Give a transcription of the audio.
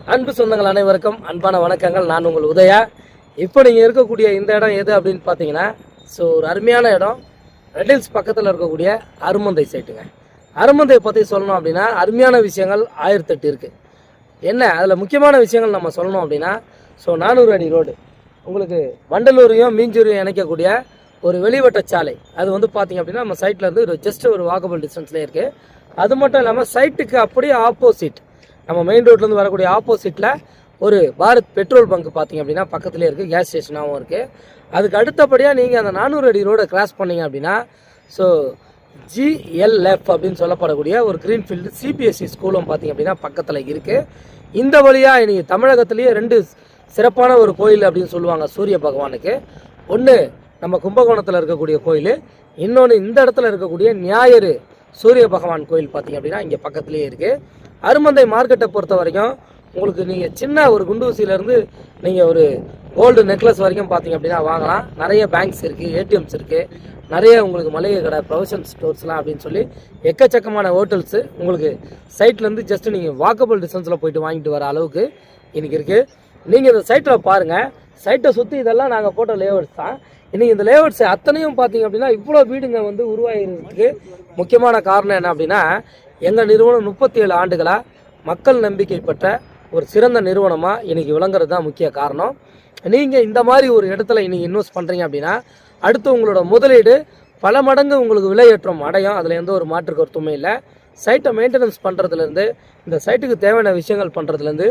அன்பு சொந்தங்கள் அனைவருக்கும் அன்பான வணக்கங்கள். நான் உங்கள் உதயா. இப்போ நீங்கள் இருக்கக்கூடிய இந்த இடம் எது அப்படின்னு பார்த்தீங்கன்னா, ஒரு அருமையான இடம். ரெட் ஹில்ஸ் பக்கத்தில் இருக்கக்கூடிய அருமந்தை சைட்டுங்க. அருமந்தையை பற்றி சொல்லணும் அப்படின்னா அருமையான விஷயங்கள் 1008 இருக்குது. என்ன அதில் முக்கியமான விஷயங்கள் நம்ம சொல்லணும் அப்படின்னா, 400 அடி ரோடு, உங்களுக்கு வண்டலூரையும் மீஞ்சூரையும் இணைக்கக்கூடிய ஒரு வெளிவட்ட சாலை. அது பார்த்தீங்க அப்படின்னா நம்ம சைட்டில் இருந்து ஜஸ்ட் ஒரு வாக்கபிள் டிஸ்டன்ஸ்லேயே இருக்குது. அது மட்டும் இல்லாமல் சைட்டுக்கு அப்படியே ஆப்போசிட், நம்ம மெயின் ரோட்லேருந்து வரக்கூடிய ஆப்போசிட்டில் ஒரு பாரத் பெட்ரோல் பங்க் பார்த்தீங்க அப்படின்னா பக்கத்துலேயே இருக்குது. கேஸ் ஸ்டேஷனாகவும் இருக்குது. அதுக்கு அடுத்தபடியாக நீங்கள் அந்த 400 அடி ரோடை கிராஸ் பண்ணிங்க அப்படின்னா GLF அப்படின்னு சொல்லப்படக்கூடிய ஒரு க்ரீன்ஃபீல்டு CBSE ஸ்கூலும் பார்த்தீங்க அப்படின்னா பக்கத்தில் இருக்குது. இந்த வழியாக இன்றைக்கி தமிழகத்திலேயே 2 சிறப்பான ஒரு கோயில் அப்படின்னு சொல்லுவாங்க சூரிய பகவானுக்கு. ஒன்று நம்ம கும்பகோணத்தில் இருக்கக்கூடிய கோயில், இன்னொன்று இந்த இடத்துல இருக்கக்கூடிய ஞாயிறு சூரிய பகவான் கோயில் பார்த்தீங்க அப்படின்னா இங்கே பக்கத்துலேயே இருக்குது. அருமந்தை மார்க்கெட்டை பொறுத்த வரைக்கும் உங்களுக்கு நீங்கள் சின்ன ஒரு குண்டூசியிலேருந்து நீங்கள் ஒரு கோல்டு நெக்லஸ் வரைக்கும் பார்த்தீங்க அப்படின்னா வாங்கலாம். நிறைய பேங்க்ஸ் இருக்குது, ATMs இருக்குது, நிறைய உங்களுக்கு மளிகை கடை, ப்ரொவிஷன் ஸ்டோர்ஸ்லாம் அப்படின்னு சொல்லி எக்கச்சக்கமான ஹோட்டல்ஸு உங்களுக்கு சைட்லேருந்து ஜஸ்ட்டு நீங்கள் வாக்கபிள் டிஸ்டன்ஸில் போயிட்டு வாங்கிட்டு வர அளவுக்கு இன்றைக்கி இருக்குது. நீங்கள் இந்த சைட்டில் பாருங்கள். சைட்டை சுற்றி இதெல்லாம் நாங்கள் போட்ட லேஅவுட்ஸ் தான். இன்றைக்கி இந்த லேஅவுட்ஸ் அத்தனையும் பார்த்தீங்க அப்படின்னா இவ்வளோ வீடுங்க உருவாகிறதுக்கு முக்கியமான காரணம் என்ன அப்படின்னா, எங்கள் நிறுவனம் 37 ஆண்டுகளாக மக்கள் நம்பிக்கை பெற்ற ஒரு சிறந்த நிறுவனமாக இன்றைக்கி விளங்குறது தான் முக்கிய காரணம். நீங்கள் இந்த மாதிரி ஒரு இடத்துல இன்றைக்கி இன்வெஸ்ட் பண்ணுறீங்க அப்படின்னா அடுத்து உங்களோட முதலீடு பல மடங்கு உங்களுக்கு விலையேற்றம் அடையும். அதில் எந்த ஒரு மாற்று கருத்துமே இல்லை. சைட்டை மெயின்டெனன்ஸ் பண்ணுறதுலேருந்து, இந்த சைட்டுக்கு தேவையான விஷயங்கள் பண்ணுறதுலேருந்து